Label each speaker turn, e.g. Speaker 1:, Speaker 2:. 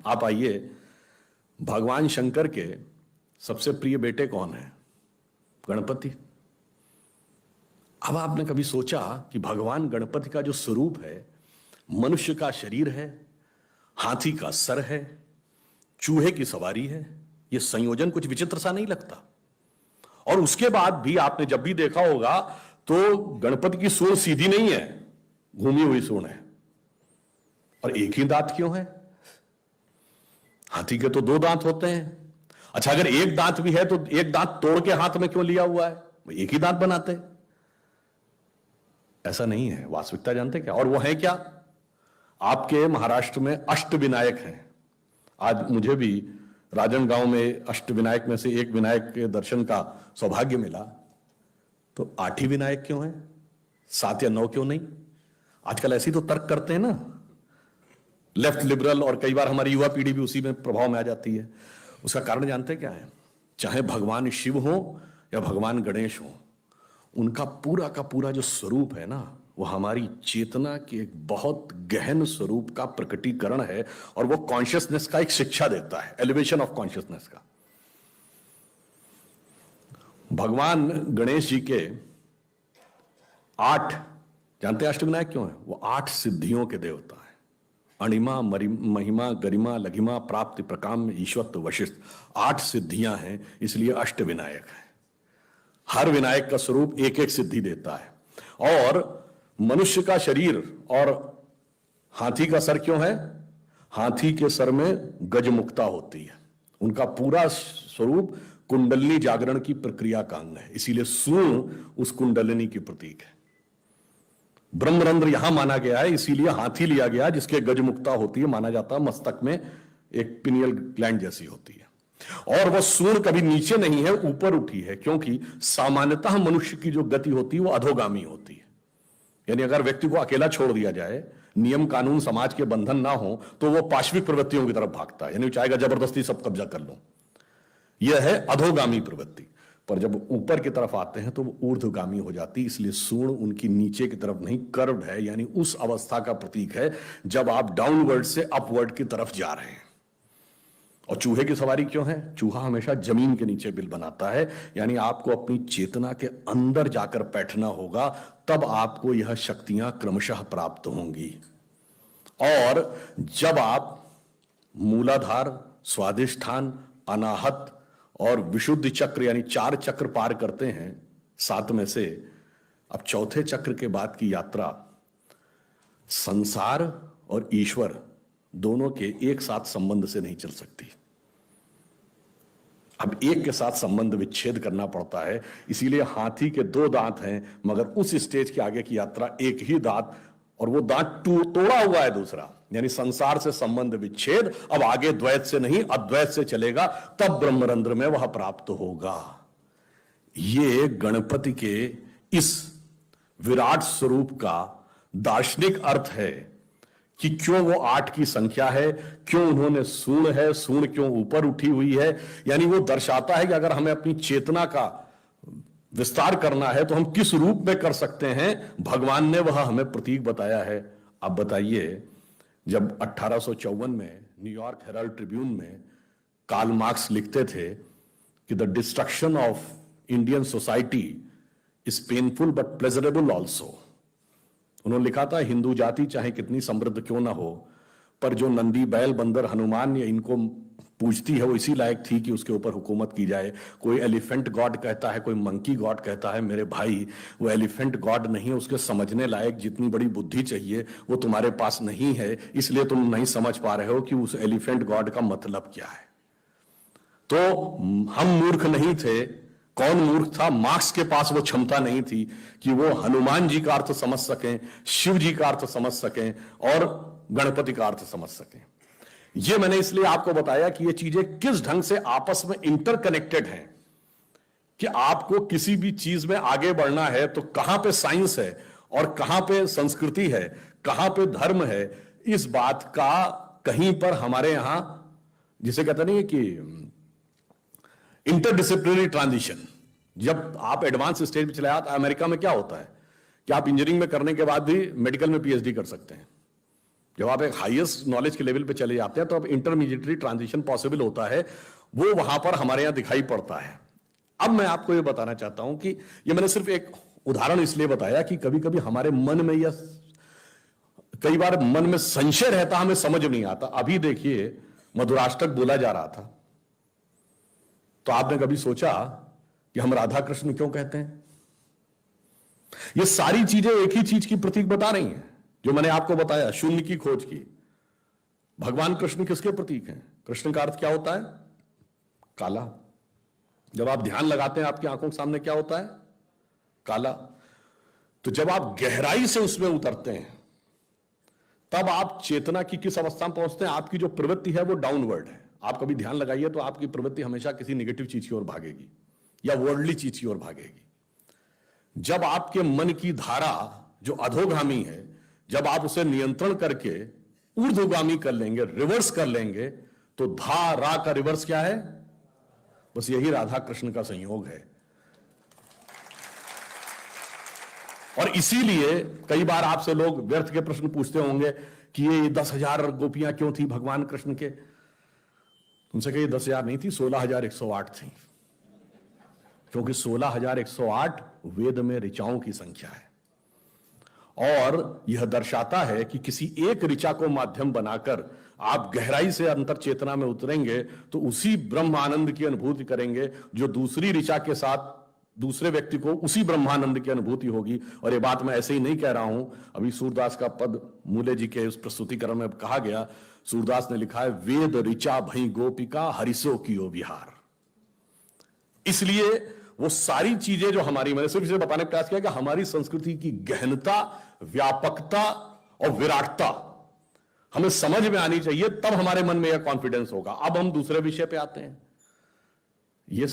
Speaker 1: आप आइए, भगवान शंकर के सबसे प्रिय बेटे कौन है? गणपति। अब आपने कभी सोचा कि भगवान गणपति का जो स्वरूप है, मनुष्य का शरीर है, हाथी का सर है, चूहे की सवारी है, यह संयोजन कुछ विचित्र सा नहीं लगता? और उसके बाद भी आपने जब भी देखा होगा तो गणपति की सूंड सीधी नहीं है, घूमी हुई सूंड है। और एक ही दांत क्यों है? हाथी के तो 2 दांत होते हैं। अच्छा, अगर एक दांत भी है तो एक दांत तोड़ के हाथ में क्यों लिया हुआ है? एक ही दांत बनाते। ऐसा नहीं है, वास्तविकता जानते क्या? और वो है क्या? आपके महाराष्ट्र में अष्टविनायक हैं। आज मुझे भी राजनांदगांव में अष्टविनायक में से एक विनायक के दर्शन का सौभाग्य मिला। तो 8 ही विनायक क्यों हैं? 7 या 9 क्यों नहीं? आजकल ऐसी तो तर्क करते हैं ना, लेफ्ट लिबरल, और कई बार हमारी युवा पीढ़ी भी उसी में प्रभाव में आ जाती है। उसका कारण जानते क्या है? चाहे भगवान शिव हो या भगवान गणेश हो, उनका पूरा का पूरा जो स्वरूप है ना, वो हमारी चेतना के एक बहुत गहन स्वरूप का प्रकटीकरण है, और वो कॉन्शियसनेस का एक शिक्षा देता है, एलिवेशन ऑफ कॉन्शियसनेस का। भगवान गणेश जी के 8, जानते हैं अष्टविनायक क्यों है? वो 8 सिद्धियों के देवता है। अणिमा, महिमा, गरिमा, लघिमा, प्राप्ति, प्रकाम, ईश्वरत्व, वशिष्ठ, 8 सिद्धियां हैं, इसलिए अष्टविनायक है। हर विनायक का स्वरूप एक एक सिद्धि देता है। और मनुष्य का शरीर और हाथी का सर क्यों है? हाथी के सर में गजमुक्ता होती है। उनका पूरा स्वरूप कुंडलिनी जागरण की प्रक्रिया का अंग है, इसीलिए सूंड उस कुंडलिनी की प्रतीक है। ब्रह्मरंध्र यहां माना गया है, इसीलिए हाथी लिया गया, जिसके गजमुक्ता होती है। माना जाता है मस्तक में एक पिनियल ग्लैंड जैसी होती है। और वह सूंड कभी नीचे नहीं है, ऊपर उठी है, क्योंकि सामान्यतः मनुष्य की जो गति होती है वो अधोगामी होती है। यानी अगर व्यक्ति को अकेला छोड़ दिया जाए, नियम कानून समाज के बंधन ना हो, तो वो पाश्विक प्रवृत्तियों की तरफ भागता है, यानी चाहेगा जबरदस्ती सब कब्जा कर लो। यह है अधोगामी प्रवृत्ति। पर जब ऊपर की तरफ आते हैं तो वो ऊर्ध्वगामी हो जाती है, इसलिए सूंड उनकी नीचे की तरफ नहीं, कर्व है, यानी उस अवस्था का प्रतीक है जब आप डाउनवर्ड से अपवर्ड की तरफ जा रहे हैं। और चूहे की सवारी क्यों है? चूहा हमेशा जमीन के नीचे बिल बनाता है, यानी आपको अपनी चेतना के अंदर जाकर बैठना होगा, तब आपको यह शक्तियां क्रमशः प्राप्त होंगी। और जब आप मूलाधार, स्वाधिष्ठान, अनाहत और विशुद्ध चक्र यानी 4 चक्र पार करते हैं 7 में से, अब चौथे चक्र के बाद की यात्रा संसार और ईश्वर दोनों के एक साथ संबंध से नहीं चल सकती। अब एक के साथ संबंध विच्छेद करना पड़ता है, इसीलिए हाथी के 2 दांत हैं, मगर उस स्टेज के आगे की यात्रा एक ही दांत, और वो दांत तोड़ा हुआ है दूसरा, यानी संसार से संबंध विच्छेद। अब आगे द्वैत से नहीं अद्वैत से चलेगा, तब ब्रह्मरंध्र में वह प्राप्त होगा। ये गणपति के इस विराट स्वरूप का दार्शनिक अर्थ है कि क्यों वो 8 की संख्या है, क्यों उन्होंने सूंड है, सूंड क्यों ऊपर उठी हुई है। यानी वो दर्शाता है कि अगर हमें अपनी चेतना का विस्तार करना है तो हम किस रूप में कर सकते हैं। भगवान ने वह हमें प्रतीक बताया है। अब बताइए, जब 1854 में न्यूयॉर्क हेराल्ड ट्रिब्यून में कार्ल मार्क्स लिखते थे कि the destruction of Indian society is painful but pleasurable also, उन्होंने लिखा था, हिंदू जाति चाहे कितनी समृद्ध क्यों ना हो, पर जो नंदी, बैल, बंदर, हनुमान या इनको पूजती है वो इसी लायक थी कि उसके ऊपर हुकूमत की जाए। कोई एलिफेंट गॉड कहता है, कोई मंकी गॉड कहता है। मेरे भाई, वो एलिफेंट गॉड नहीं है, उसके समझने लायक जितनी बड़ी बुद्धि चाहिए वो तुम्हारे पास नहीं है, इसलिए तुम नहीं समझ पा रहे हो कि उस एलिफेंट गॉड का मतलब क्या है। तो हम मूर्ख नहीं थे। कौन मूर्ख था? मार्क्स के पास वो क्षमता नहीं थी कि वो हनुमान जी का अर्थ समझ सकें, शिव जी का अर्थ समझ सकें और गणपति का अर्थ समझ सकें। ये मैंने इसलिए आपको बताया कि ये चीजें किस ढंग से आपस में इंटरकनेक्टेड हैं, कि आपको किसी भी चीज में आगे बढ़ना है तो कहां पे साइंस है और कहां पे संस्कृति है, कहां पे धर्म है, इस बात का कहीं पर हमारे यहां, जिसे कहते नहीं है कि इंटरडिसिप्लिनरी ट्रांजिशन, जब आप एडवांस स्टेज पे चले आते। अमेरिका में क्या होता है कि आप इंजीनियरिंग में करने के बाद भी मेडिकल में पीएचडी कर सकते हैं, जब आप एक हाईएस्ट नॉलेज के लेवल पे चले जाते हैं तो अब इंटरमीडिएटरी ट्रांजिशन पॉसिबल होता है, वो वहां पर हमारे यहां दिखाई पड़ता है। अब मैं आपको ये बताना चाहता हूं कि ये मैंने सिर्फ एक उदाहरण इसलिए बताया कि कभी कभी हमारे मन में या कई बार मन में संशय रहता, हमें समझ नहीं आता। अभी देखिए मधुराष्टक बोला जा रहा था, तो आपने कभी सोचा कि हम राधा कृष्ण क्यों कहते हैं? ये सारी चीजें एक ही चीज की प्रतीक बता रही हैं, जो मैंने आपको बताया, शून्य की खोज की। भगवान कृष्ण किसके प्रतीक हैं? कृष्ण का अर्थ क्या होता है? काला। जब आप ध्यान लगाते हैं आपकी आंखों के सामने क्या होता है? काला। तो जब आप गहराई से उसमें उतरते हैं तब आप चेतना की किस अवस्था में पहुंचते हैं? आपकी जो प्रवृत्ति है वो डाउनवर्ड है। आप कभी ध्यान लगाइए तो आपकी प्रवृत्ति हमेशा किसी नेगेटिव चीज की ओर भागेगी या वर्ल्डली चीज की ओर भागेगी। जब आपके मन की धारा जो अधोगामी है, जब आप उसे नियंत्रण करके ऊर्ध्वगामी कर लेंगे, रिवर्स कर लेंगे, तो धारा का रिवर्स क्या है? बस यही राधा कृष्ण का संयोग है। और इसीलिए कई बार आपसे लोग व्यर्थ के प्रश्न पूछते होंगे कि ये 10,000 गोपियां क्यों थी भगवान कृष्ण के? तुमसे कहिए 10,000 नहीं थी, 16,108 थी, क्योंकि 16,108 वेद में ऋचाओं की संख्या है। और यह दर्शाता है कि किसी एक ऋचा को माध्यम बनाकर आप गहराई से अंतर चेतना में उतरेंगे तो उसी ब्रह्मानंद की अनुभूति करेंगे जो दूसरी ऋचा के साथ दूसरे व्यक्ति को उसी ब्रह्मानंद की अनुभूति होगी। और ये बात मैं ऐसे ही नहीं कह रहा हूं, अभी सूरदास का पद मूले जी के उस प्रस्तुतिकरण में कहा गया। सूरदास ने लिखा है, वेद ऋचा भई गोपिका हरिसो कियो विहार। इसलिए वो सारी चीजें जो हमारी, मैंने सिर्फ इसे बताने का प्रयास किया कि हमारी संस्कृति की गहनता, व्यापकता और विराटता हमें समझ में आनी चाहिए, तब हमारे मन में यह कॉन्फिडेंस होगा। अब हम दूसरे विषय पे आते हैं। ये